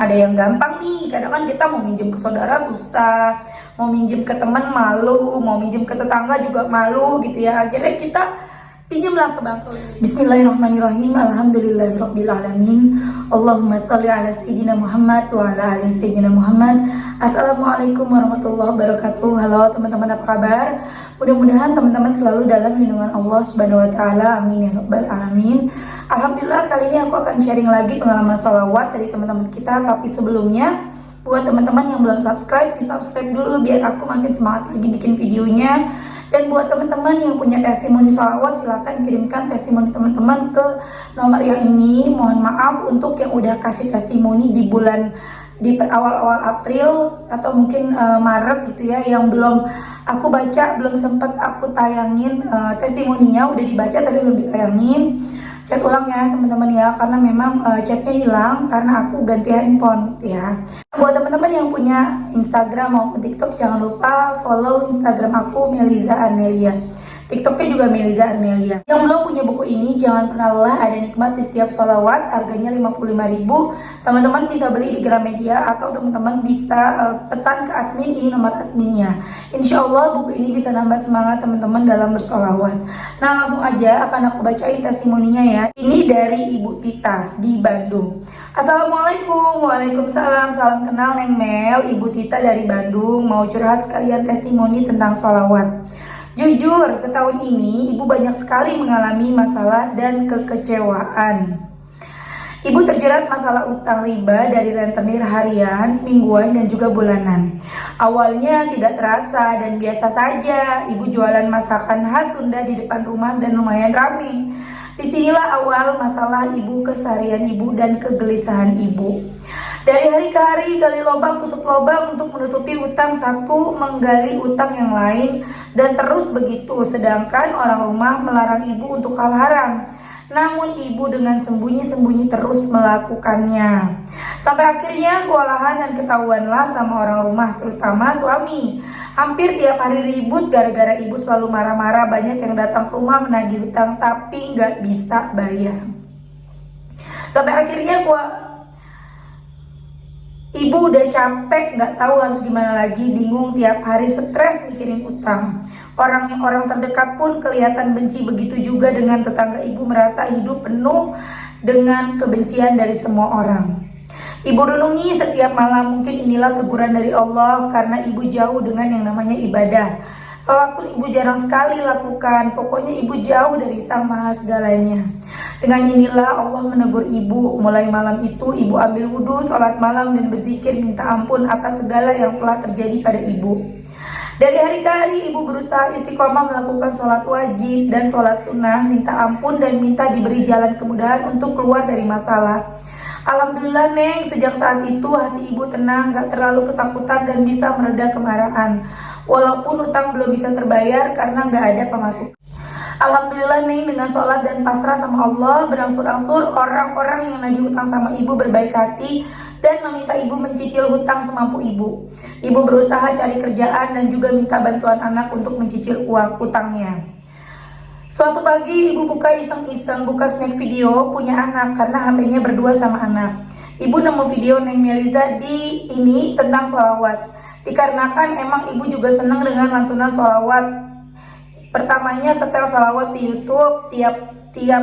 ada yang gampang nih, kadang kan kita mau minjem ke saudara susah, mau minjem ke teman malu, mau minjem ke tetangga juga malu gitu ya. Akhirnya kita pinjamlah ke bank. Bismillahirrahmanirrahim. Alhamdulillahirrabbilalamin. Allahumma sholli ala sayyidina Muhammad wa ala ali sayyidina Muhammad. Assalamualaikum warahmatullahi wabarakatuh. Halo teman-teman, apa kabar? Mudah-mudahan teman-teman selalu dalam lindungan Allah Subhanahu wa taala. Amin ya rabbal alamin. Alhamdulillah, kali ini aku akan sharing lagi pengalaman sholawat dari teman-teman kita. Tapi sebelumnya, buat teman-teman yang belum subscribe, di subscribe dulu biar aku makin semangat lagi bikin videonya. Dan buat teman-teman yang punya testimoni sholawat, silahkan kirimkan testimoni teman-teman ke nomor yang ini. Mohon maaf untuk yang udah kasih testimoni di awal-awal April atau mungkin Maret gitu ya, yang belum aku baca, belum sempat aku tayangin testimoninya. Udah dibaca tapi belum ditayangin. Cek ulang ya teman-teman ya, karena memang chatnya hilang karena aku ganti handphone gitu ya. Buat teman-teman yang punya Instagram maupun TikTok, jangan lupa follow Instagram aku Meliza Arnelia, TikToknya juga Meliza Arnelia. Yang belum punya buku ini, jangan pernah lelah, ada nikmat di setiap sholawat. Harganya 55.000. Teman-teman bisa beli di Gramedia atau teman-teman bisa pesan ke admin, ini nomor adminnya. Insya Allah buku ini bisa nambah semangat teman-teman dalam bersolawat. Nah, langsung aja akan aku bacain testimoninya ya. Ini dari Ibu Tita di Bandung. Assalamualaikum. Waalaikumsalam. Salam kenal Neng Mel. Ibu Tita dari Bandung, mau curhat sekalian testimoni tentang sholawat. Jujur, setahun ini ibu banyak sekali mengalami masalah dan kekecewaan. Ibu terjerat masalah utang riba dari rentenir harian, mingguan, dan juga bulanan. Awalnya tidak terasa dan biasa saja. Ibu jualan masakan khas Sunda di depan rumah dan lumayan ramai. Disinilah awal masalah ibu, keseharian ibu, dan kegelisahan ibu. Dari hari ke hari gali lubang tutup lubang untuk menutupi utang satu, menggali utang yang lain, dan terus begitu. Sedangkan orang rumah melarang ibu untuk hal haram, namun ibu dengan sembunyi-sembunyi terus melakukannya. Sampai akhirnya kewalahan dan ketahuanlah sama orang rumah, terutama suami. Hampir tiap hari ribut gara-gara ibu selalu marah-marah. Banyak yang datang ke rumah menagih utang tapi nggak bisa bayar. Sampai akhirnya ibu udah capek, nggak tahu harus gimana lagi, bingung tiap hari, stres mikirin utang. Orang terdekat pun kelihatan benci, begitu juga dengan tetangga. Ibu merasa hidup penuh dengan kebencian dari semua orang. Ibu renungi setiap malam, mungkin inilah teguran dari Allah karena ibu jauh dengan yang namanya ibadah. Sholat pun ibu jarang sekali lakukan. Pokoknya ibu jauh dari Sang Maha segalanya. Dengan inilah Allah menegur ibu. Mulai malam itu ibu ambil wudhu, sholat malam, dan berzikir minta ampun atas segala yang telah terjadi pada ibu. Dari hari ke hari ibu berusaha istiqomah melakukan sholat wajib dan sholat sunnah, minta ampun dan minta diberi jalan kemudahan untuk keluar dari masalah. Alhamdulillah Neng, sejak saat itu hati ibu tenang, gak terlalu ketakutan, dan bisa mereda kemarahan. Walaupun utang belum bisa terbayar karena gak ada pemasukan. Alhamdulillah Neng, dengan sholat dan pasrah sama Allah, berangsur-angsur orang-orang yang nagih utang sama ibu berbaik hati dan meminta ibu mencicil hutang semampu ibu. Ibu berusaha cari kerjaan dan juga minta bantuan anak untuk mencicil uang utangnya. Suatu pagi ibu buka iseng-iseng, buka snack video punya anak karena HP-nya berdua sama anak. Ibu nemu video Neng Meliza di ini tentang sholawat. Dikarenakan emang ibu juga senang dengan lantunan sholawat. Pertamanya setel sholawat di YouTube tiap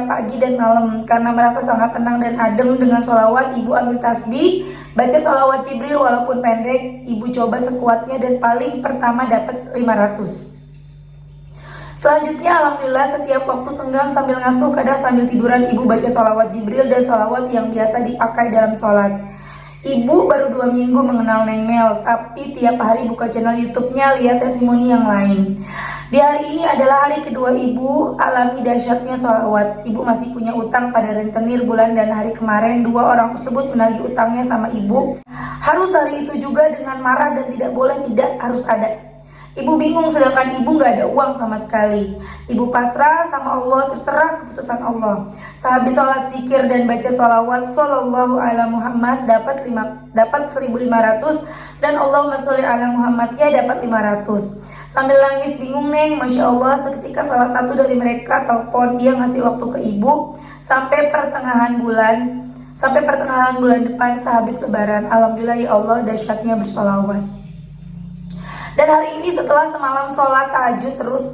pagi dan malam. Karena merasa sangat tenang dan adem dengan sholawat, ibu ambil tasbih, baca sholawat Jibril walaupun pendek. Ibu coba sekuatnya dan paling pertama dapat 500. Selanjutnya alhamdulillah setiap waktu senggang sambil ngasuh, kadang sambil tiduran, ibu baca sholawat Jibril dan sholawat yang biasa dipakai dalam sholat. Ibu baru 2 minggu mengenal Neng Mel, tapi tiap hari buka channel YouTube-nya, lihat testimoni yang lain. Di hari ini adalah hari kedua ibu alami dahsyatnya sholawat. Ibu masih punya utang pada rentenir bulan dan hari kemarin 2 orang tersebut menagih utangnya sama ibu. Harus hari itu juga dengan marah dan tidak boleh tidak, harus ada. Ibu bingung sedangkan ibu gak ada uang sama sekali. Ibu pasrah sama Allah, terserah keputusan Allah. Sehabis sholat zikir dan baca sholawat Sallallahu ala Muhammad dapat 1.500, dan Allahumma sholli ala Muhammadnya dapat 500. Sambil nangis bingung Neng, Masya Allah, seketika salah satu dari mereka telepon. Dia ngasih waktu ke ibu sampai pertengahan bulan sampai pertengahan bulan depan sehabis lebaran. Alhamdulillah ya Allah, dahsyatnya bersolawat. Dan hari ini setelah semalam sholat tahajud, terus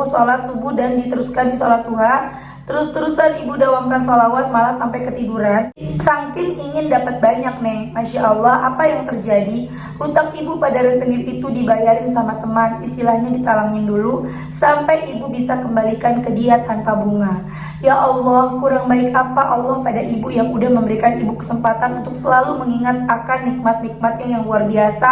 sholat subuh dan diteruskan di sholat duha, terus-terusan ibu dawamkan sholawat malah sampai ketiduran. Saking ingin dapat banyak neng, Masya Allah, apa yang terjadi? Hutang ibu pada rentenir itu dibayarin sama teman, istilahnya ditalangin dulu sampai ibu bisa kembalikan ke dia tanpa bunga. Ya Allah, kurang baik apa Allah pada ibu yang udah memberikan ibu kesempatan untuk selalu mengingat akan nikmat-nikmatnya yang luar biasa.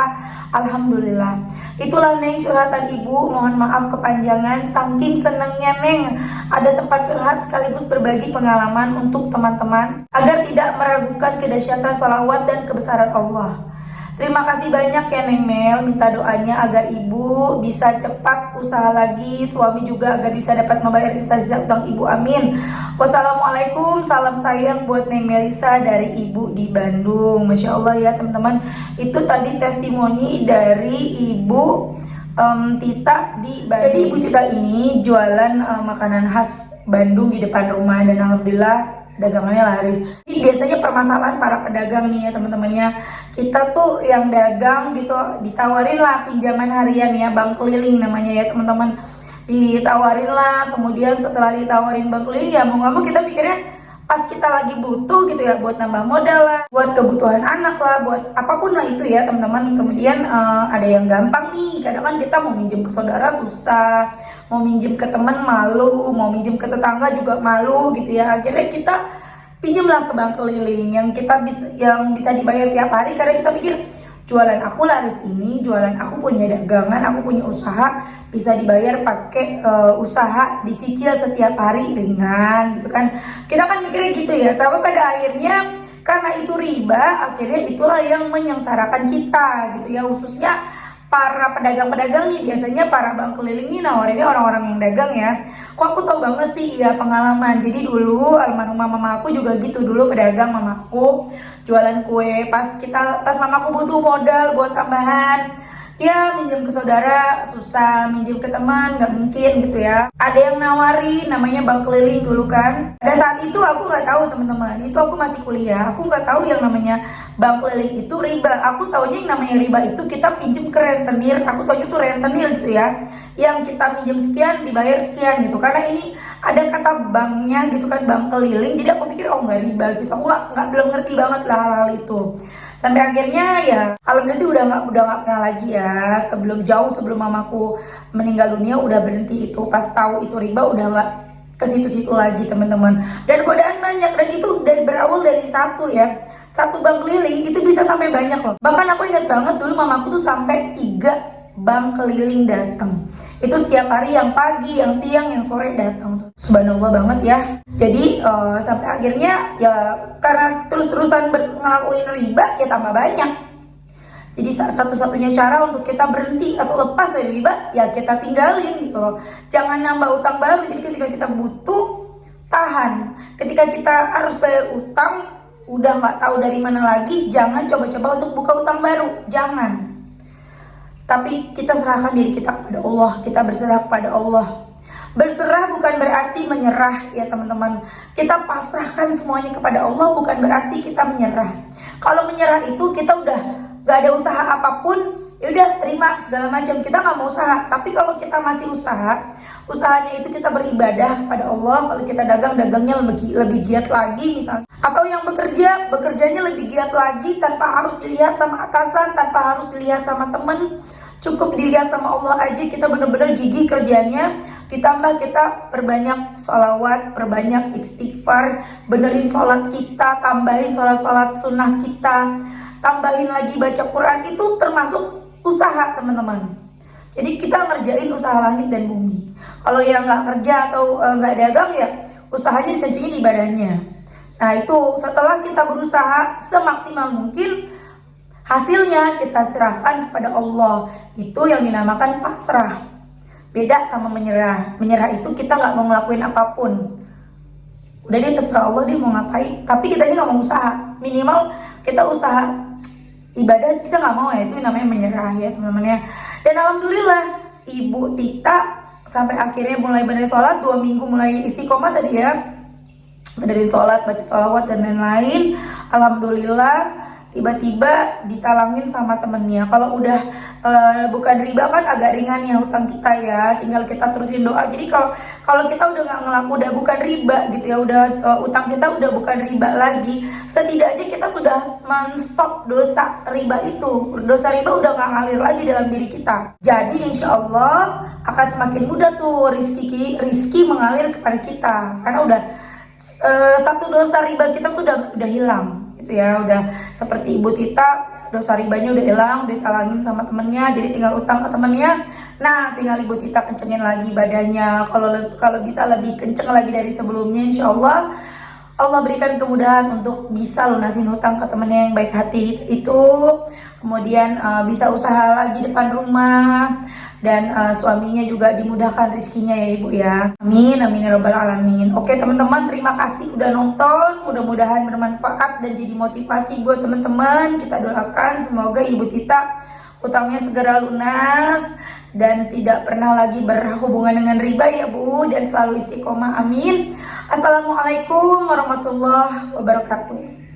Alhamdulillah. Itulah neng curhatan ibu, mohon maaf kepanjangan, saking senengnya neng ada tempat curhat sekaligus berbagi pengalaman untuk teman-teman agar tidak meragukan kedahsyatan sholawat dan kebesaran Allah. Terima kasih banyak ya Neng Mel, minta doanya agar ibu bisa cepat usaha lagi, suami juga agar bisa dapat membayar sisa-sisa utang ibu, amin. Wassalamualaikum, salam sayang buat Neng Melisa dari ibu di Bandung. Masya Allah ya teman-teman, itu tadi testimoni dari ibu Tita di Bandung. Jadi ibu Tita ini jualan makanan khas Bandung di depan rumah dan alhamdulillah dagangannya laris. Ini biasanya permasalahan para pedagang nih ya teman-temannya. Kita tuh yang dagang gitu ditawarin lah pinjaman harian ya, bank keliling namanya ya teman-teman. Ditawarin lah, kemudian setelah ditawarin bank keliling ya mau nggak mau kita pikirnya pas kita lagi butuh gitu ya, buat nambah modal lah, buat kebutuhan anak lah, buat apapun lah itu ya teman-teman. Kemudian ada yang gampang nih, kadang kan kita mau minjem ke saudara susah, mau minjem ke teman malu, mau minjem ke tetangga juga malu gitu ya. Akhirnya kita pinjemlah ke bank keliling yang bisa dibayar tiap hari, karena kita pikir jualan aku laris ini, jualan aku punya dagangan, aku punya usaha, bisa dibayar pakai usaha, dicicil setiap hari ringan gitu kan. Kita kan mikirnya gitu ya, tapi pada akhirnya karena itu riba, akhirnya itulah yang menyengsarakan kita gitu ya, khususnya para pedagang-pedagang nih. Biasanya para bank keliling ini nawarinnya orang-orang yang dagang ya. Kok aku tahu banget sih ya pengalaman. Jadi dulu almarhumah mama aku juga gitu, dulu pedagang mamaku, jualan kue. Pas mamaku butuh modal buat tambahan, ya minjem ke saudara susah, minjem ke teman nggak mungkin gitu ya. Ada yang nawari namanya bank keliling dulu kan. Pada saat itu aku nggak tahu teman-teman, itu aku masih kuliah, aku nggak tahu yang namanya bank keliling itu riba. Aku taunya yang namanya riba itu kita pinjem ke rentenir, aku taunya tuh rentenir gitu ya, yang kita minjem sekian dibayar sekian gitu. Karena ini ada kata banknya gitu kan, bank keliling, jadi aku pikir oh nggak riba gitu. Aku nggak belum ngerti banget lah hal-hal itu. Sampai akhirnya ya alhamdulillah sih udah nggak pernah lagi ya. Sebelum mamaku meninggal dunia udah berhenti itu. Pas tahu itu riba udah nggak ke situ-situ lagi teman-teman. Dan godaan banyak, dan itu berawal dari satu bank keliling itu bisa sampai banyak loh. Bahkan aku ingat banget dulu mamaku tuh sampai 3 bank keliling datang. Itu setiap hari, yang pagi, yang siang, yang sore datang tuh. Subhanallah banget ya. Jadi sampai akhirnya ya karena terus-terusan ngelakuin riba ya tambah banyak. Jadi satu-satunya cara untuk kita berhenti atau lepas dari riba ya kita tinggalin gitu loh. Jangan nambah utang baru. Jadi ketika kita butuh, tahan. Ketika kita harus bayar utang, udah nggak tahu dari mana lagi, jangan coba-coba untuk buka utang baru. Jangan. Tapi kita serahkan diri kita kepada Allah, kita berserah kepada Allah. Berserah bukan berarti menyerah ya teman-teman. Kita pasrahkan semuanya kepada Allah bukan berarti kita menyerah. Kalau menyerah itu kita udah gak ada usaha apapun, ya udah terima segala macam, kita nggak mau usaha. Tapi kalau kita masih usahanya itu kita beribadah kepada Allah. Kalau kita dagangnya lebih giat lagi misalnya. Atau yang bekerjanya lebih giat lagi, tanpa harus dilihat sama atasan, tanpa harus dilihat sama temen, cukup dilihat sama Allah aja. Kita bener-bener gigih kerjanya. Ditambah kita perbanyak sholawat, perbanyak istighfar, benerin sholat kita, tambahin sholat sunnah kita, tambahin lagi baca Quran. Itu termasuk usaha teman-teman. Jadi kita ngerjain usaha langit dan bumi. Kalau yang nggak kerja atau nggak dagang ya usahanya dikencingin ibadahnya. Nah itu setelah kita berusaha semaksimal mungkin, hasilnya kita serahkan kepada Allah. Itu yang dinamakan pasrah. Beda sama menyerah. Menyerah itu kita nggak mau ngelakuin apapun. Udah dia terserah Allah, dia mau ngapain. Tapi kita nggak mau usaha. Minimal kita usaha ibadah kita nggak mau ya. Itu namanya menyerah ya teman-teman ya. Dan alhamdulillah Ibu Tita sampai akhirnya mulai bener sholat 2 minggu mulai istiqomah tadi ya. benerin sholat, baca sholawat dan lain-lain. Alhamdulillah tiba-tiba ditalangin sama temennya. Kalau udah bukan riba kan agak ringan ya hutang kita ya, tinggal kita terusin doa. Jadi kalau kita udah nggak ngelaku, udah bukan riba gitu ya, udah utang kita udah bukan riba lagi, setidaknya kita sudah menstop dosa riba itu. Dosa riba udah nggak ngalir lagi dalam diri kita. Jadi insya Allah akan semakin mudah tuh rizki mengalir kepada kita, karena udah satu dosa riba kita tuh udah hilang gitu ya. Udah seperti Ibu Tita, dosa ribanya udah hilang, ditalangin sama temennya, jadi tinggal utang ke temennya. Nah, tinggal Ibu Tita kencengin lagi badannya, kalau bisa lebih kenceng lagi dari sebelumnya. Insya Allah Allah berikan kemudahan untuk bisa lunasin hutang ke temennya yang baik hati itu. Kemudian bisa usaha lagi depan rumah, dan suaminya juga dimudahkan rezekinya ya Ibu ya. Amin, amin ya rabbal alamin. Oke teman-teman, terima kasih udah nonton. Mudah-mudahan bermanfaat dan jadi motivasi buat teman-teman. Kita doakan semoga Ibu Tita utangnya segera lunas dan tidak pernah lagi berhubungan dengan riba ya Bu, dan selalu istiqomah. Amin. Assalamualaikum warahmatullahi wabarakatuh.